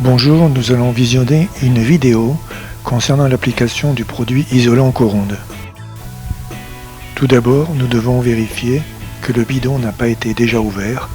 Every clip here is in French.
Bonjour, nous allons visionner une vidéo concernant l'application du produit isolant Coronde. Tout d'abord, nous devons vérifier que le bidon n'a pas été déjà ouvert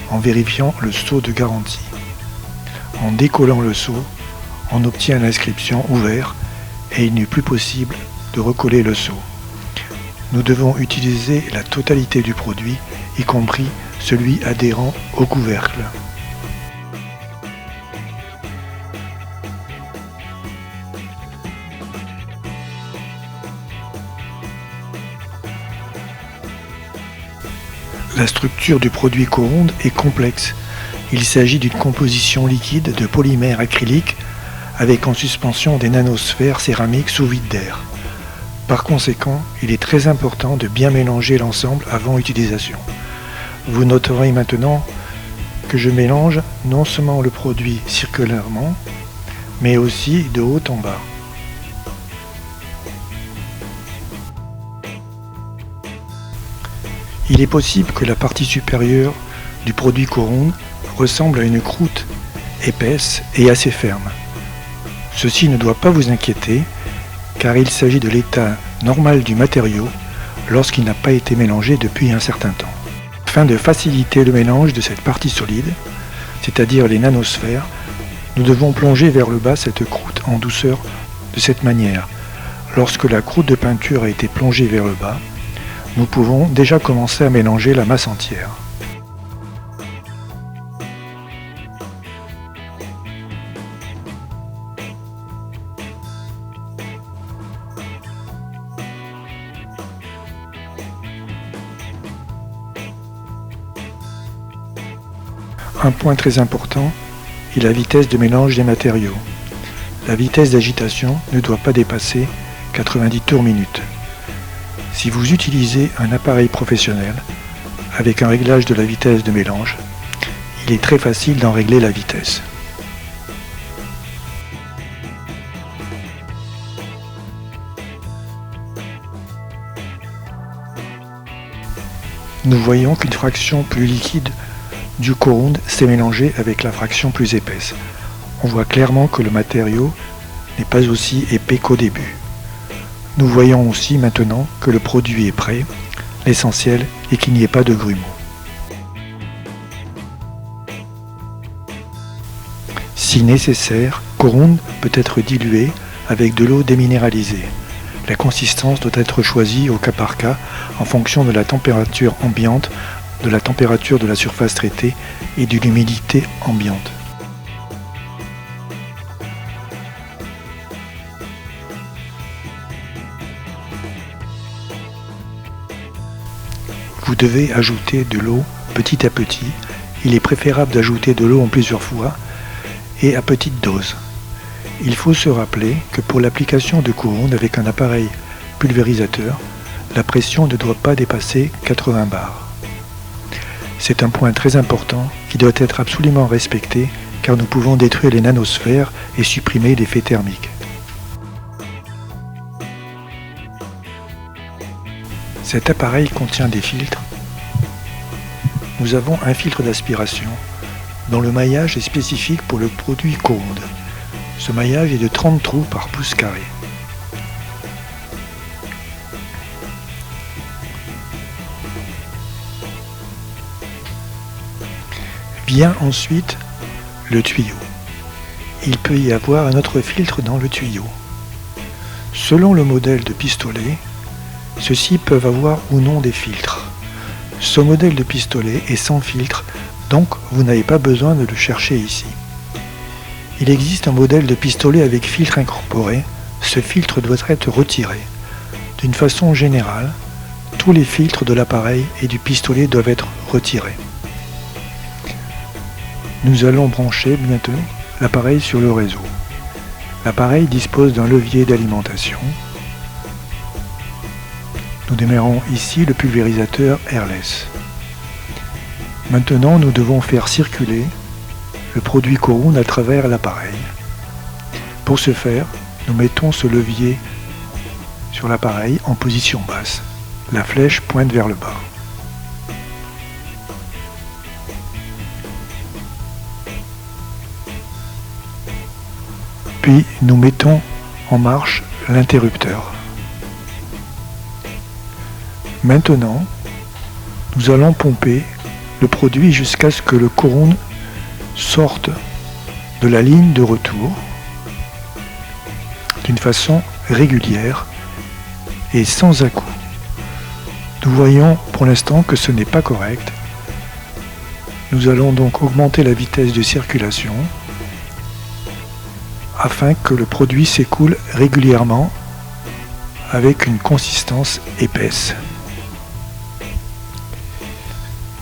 en vérifiant le sceau de garantie. En décollant le sceau, on obtient l'inscription ouvert et il n'est plus possible de recoller le sceau. Nous devons utiliser la totalité du produit, y compris celui adhérent au couvercle. La structure du produit Coronde est complexe. Il s'agit d'une composition liquide de polymère acrylique avec en suspension des nanosphères céramiques sous vide d'air. Par conséquent, il est très important de bien mélanger l'ensemble avant utilisation. Vous noterez maintenant que je mélange non seulement le produit circulairement, mais aussi de haut en bas. Il est possible que la partie supérieure du produit Coronde ressemble à une croûte épaisse et assez ferme. Ceci ne doit pas vous inquiéter, car il s'agit de l'état normal du matériau lorsqu'il n'a pas été mélangé depuis un certain temps. Afin de faciliter le mélange de cette partie solide, c'est-à-dire les nanosphères, nous devons plonger vers le bas cette croûte en douceur de cette manière. Lorsque la croûte de peinture a été plongée vers le bas, nous pouvons déjà commencer à mélanger la masse entière. Un point très important est la vitesse de mélange des matériaux. La vitesse d'agitation ne doit pas dépasser 90 tours minute. Si vous utilisez un appareil professionnel avec un réglage de la vitesse de mélange, il est très facile d'en régler la vitesse. Nous voyons qu'une fraction plus liquide du Coronde s'est mélangée avec la fraction plus épaisse. On voit clairement que le matériau n'est pas aussi épais qu'au début. Nous voyons aussi maintenant que le produit est prêt. L'essentiel est qu'il n'y ait pas de grumeaux. Si nécessaire, Coronde peut être dilué avec de l'eau déminéralisée. La consistance doit être choisie au cas par cas en fonction de la température ambiante, de la température de la surface traitée et de l'humidité ambiante. Vous devez ajouter de l'eau petit à petit. Il est préférable d'ajouter de l'eau en plusieurs fois et à petite dose. Il faut se rappeler que pour l'application de Coronde avec un appareil pulvérisateur, la pression ne doit pas dépasser 80 bars. C'est un point très important qui doit être absolument respecté car nous pouvons détruire les nanosphères et supprimer l'effet thermique. Cet appareil contient des filtres. Nous avons un filtre d'aspiration dont le maillage est spécifique pour le produit Coronde. Ce maillage est de 30 trous par pouce carré. Vient ensuite le tuyau. Il peut y avoir un autre filtre dans le tuyau. Selon le modèle de pistolet, ceux-ci peuvent avoir ou non des filtres. Ce modèle de pistolet est sans filtre, donc vous n'avez pas besoin de le chercher ici. Il existe un modèle de pistolet avec filtre incorporé. Ce filtre doit être retiré. D'une façon générale, tous les filtres de l'appareil et du pistolet doivent être retirés. Nous allons brancher bientôt l'appareil sur le réseau. L'appareil dispose d'un levier d'alimentation. Nous démarrons ici le pulvérisateur airless. Maintenant, nous devons faire circuler le produit Coronde à travers l'appareil. Pour ce faire, nous mettons ce levier sur l'appareil en position basse. La flèche pointe vers le bas. Puis nous mettons en marche l'interrupteur. Maintenant, nous allons pomper le produit jusqu'à ce que le cône sorte de la ligne de retour d'une façon régulière et sans à-coups. Nous voyons pour l'instant que ce n'est pas correct. Nous allons donc augmenter la vitesse de circulation afin que le produit s'écoule régulièrement avec une consistance épaisse.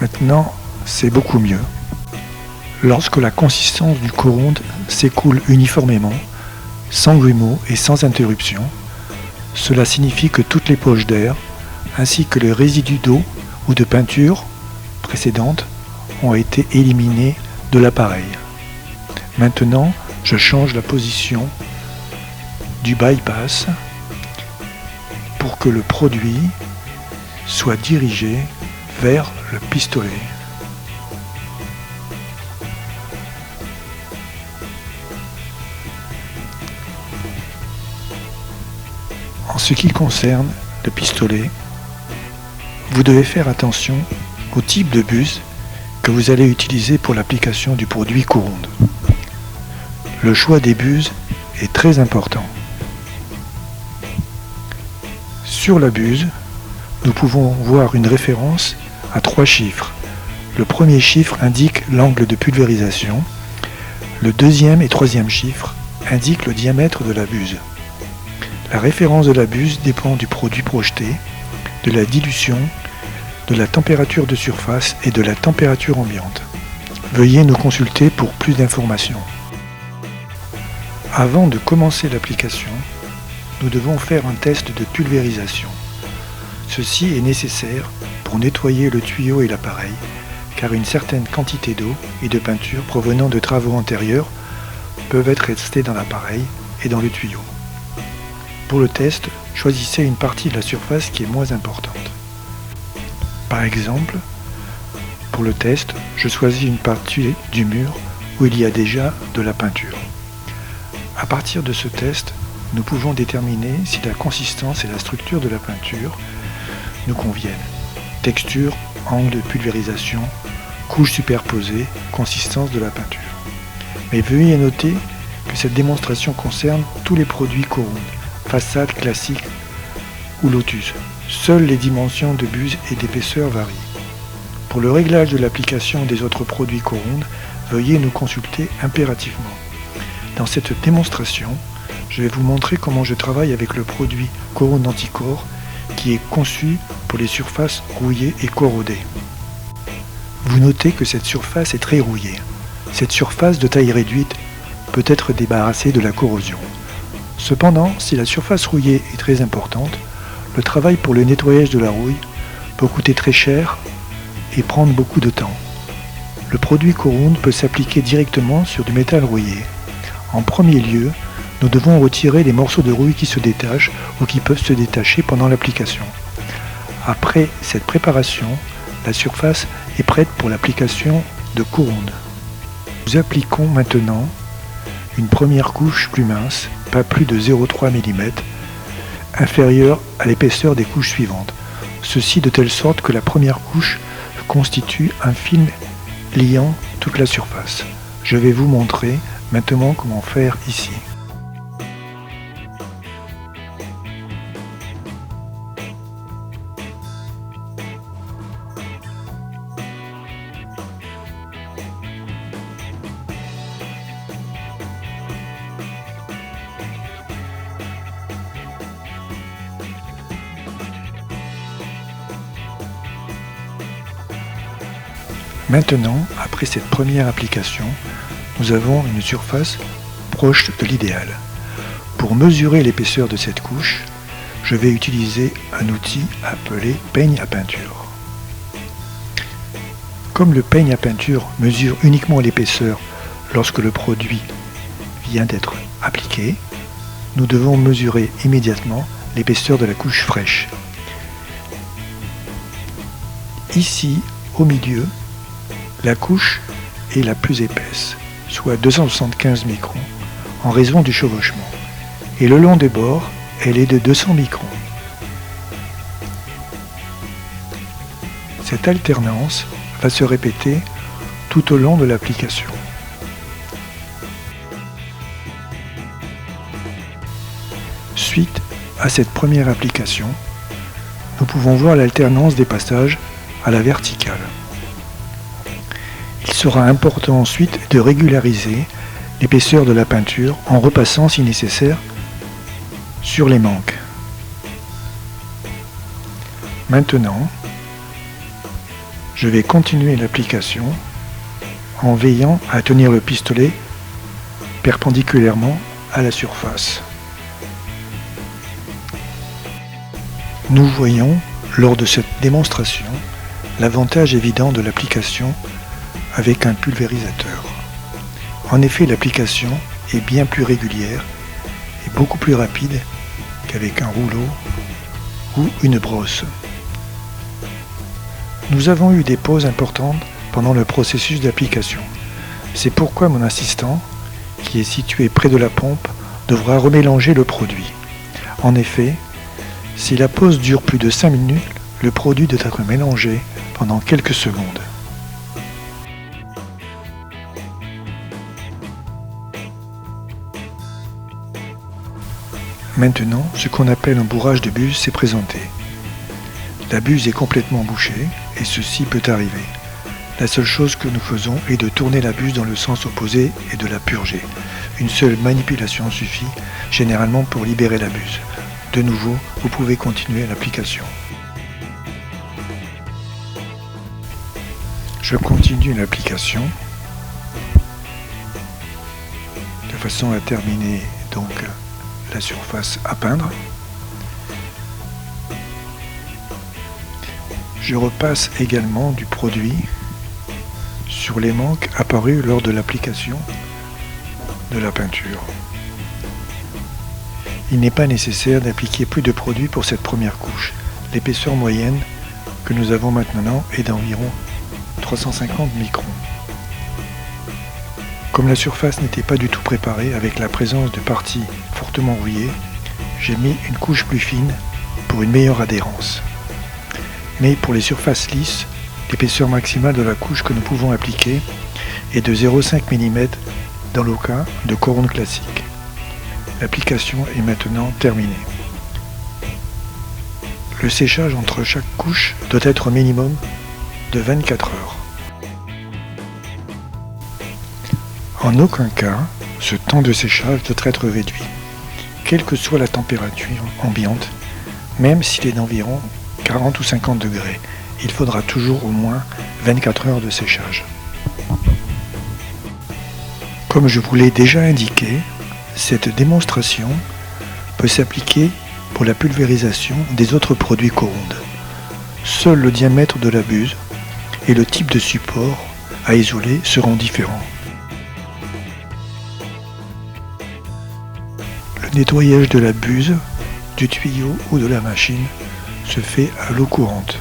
Maintenant, c'est beaucoup mieux. Lorsque la consistance du cône s'écoule uniformément, sans grumeaux et sans interruption, cela signifie que toutes les poches d'air, ainsi que les résidus d'eau ou de peinture précédentes, ont été éliminés de l'appareil. Maintenant, je change la position du bypass pour que le produit soit dirigé vers le pistolet. En ce qui concerne le pistolet, vous devez faire attention au type de buse que vous allez utiliser pour l'application du produit Coronde. Le choix des buses est très important. Sur la buse, nous pouvons voir une référence à 3 chiffres. Le premier chiffre indique l'angle de pulvérisation. Le deuxième et troisième chiffre indiquent le diamètre de la buse. La référence de la buse dépend du produit projeté, de la dilution, de la température de surface et de la température ambiante. Veuillez nous consulter pour plus d'informations. Avant de commencer l'application, nous devons faire un test de pulvérisation. Ceci est nécessaire pour nettoyer le tuyau et l'appareil, car une certaine quantité d'eau et de peinture provenant de travaux antérieurs peuvent être restées dans l'appareil et dans le tuyau. Pour le test, choisissez une partie de la surface qui est moins importante. Par exemple, pour le test, je choisis une partie du mur où il y a déjà de la peinture. À partir de ce test, nous pouvons déterminer si la consistance et la structure de la peinture nous conviennent. Texture, angle de pulvérisation, couche superposée, consistance de la peinture. Mais veuillez noter que cette démonstration concerne tous les produits Coronde, façade classique ou Lotus. Seules les dimensions de buse et d'épaisseur varient. Pour le réglage de l'application des autres produits Coronde, veuillez nous consulter impérativement. Dans cette démonstration, je vais vous montrer comment je travaille avec le produit Coronde Anticorps qui est conçu pour les surfaces rouillées et corrodées. Vous notez que cette surface est très rouillée. Cette surface de taille réduite peut être débarrassée de la corrosion. Cependant, si la surface rouillée est très importante, le travail pour le nettoyage de la rouille peut coûter très cher et prendre beaucoup de temps. Le produit Coronde peut s'appliquer directement sur du métal rouillé. En premier lieu, nous devons retirer les morceaux de rouille qui se détachent ou qui peuvent se détacher pendant l'application. Après cette préparation, la surface est prête pour l'application de Coronde. Nous appliquons maintenant une première couche plus mince, pas plus de 0,3 mm, inférieure à l'épaisseur des couches suivantes. Ceci de telle sorte que la première couche constitue un film liant toute la surface. Je vais vous montrer maintenant comment faire ici. Maintenant, après cette première application, nous avons une surface proche de l'idéal. Pour mesurer l'épaisseur de cette couche, je vais utiliser un outil appelé peigne à peinture. Comme le peigne à peinture mesure uniquement l'épaisseur lorsque le produit vient d'être appliqué, nous devons mesurer immédiatement l'épaisseur de la couche fraîche. Ici, au milieu, la couche est la plus épaisse, soit 275 microns, en raison du chevauchement. Et le long des bords, elle est de 200 microns. Cette alternance va se répéter tout au long de l'application. Suite à cette première application, nous pouvons voir l'alternance des passages à la verticale. Il sera important ensuite de régulariser l'épaisseur de la peinture en repassant si nécessaire sur les manques. Maintenant, je vais continuer l'application en veillant à tenir le pistolet perpendiculairement à la surface. Nous voyons, lors de cette démonstration, l'avantage évident de l'application avec un pulvérisateur. En effet, l'application est bien plus régulière et beaucoup plus rapide qu'avec un rouleau ou une brosse. Nous avons eu des pauses importantes pendant le processus d'application. C'est pourquoi mon assistant, qui est situé près de la pompe, devra remélanger le produit. En effet, si la pause dure plus de 5 minutes, le produit doit être mélangé pendant quelques secondes. Maintenant, ce qu'on appelle un bourrage de buse s'est présenté. La buse est complètement bouchée et ceci peut arriver. La seule chose que nous faisons est de tourner la buse dans le sens opposé et de la purger. Une seule manipulation suffit, généralement pour libérer la buse. De nouveau, vous pouvez continuer l'application. Je continue l'application de façon à terminer donc la surface à peindre. Je repasse également du produit sur les manques apparus lors de l'application de la peinture. Il n'est pas nécessaire d'appliquer plus de produit pour cette première couche. L'épaisseur moyenne que nous avons maintenant est d'environ 350 microns. Comme la surface n'était pas du tout préparée avec la présence de parties fortement rouillées, j'ai mis une couche plus fine pour une meilleure adhérence. Mais pour les surfaces lisses, l'épaisseur maximale de la couche que nous pouvons appliquer est de 0,5 mm dans le cas de couronne classique. L'application est maintenant terminée. Le séchage entre chaque couche doit être au minimum de 24 heures. En aucun cas, ce temps de séchage doit être réduit, quelle que soit la température ambiante, même s'il est d'environ 40 ou 50 degrés. Il faudra toujours au moins 24 heures de séchage. Comme je vous l'ai déjà indiqué, cette démonstration peut s'appliquer pour la pulvérisation des autres produits Coronde. Seul le diamètre de la buse et le type de support à isoler seront différents. Le nettoyage de la buse, du tuyau ou de la machine se fait à l'eau courante.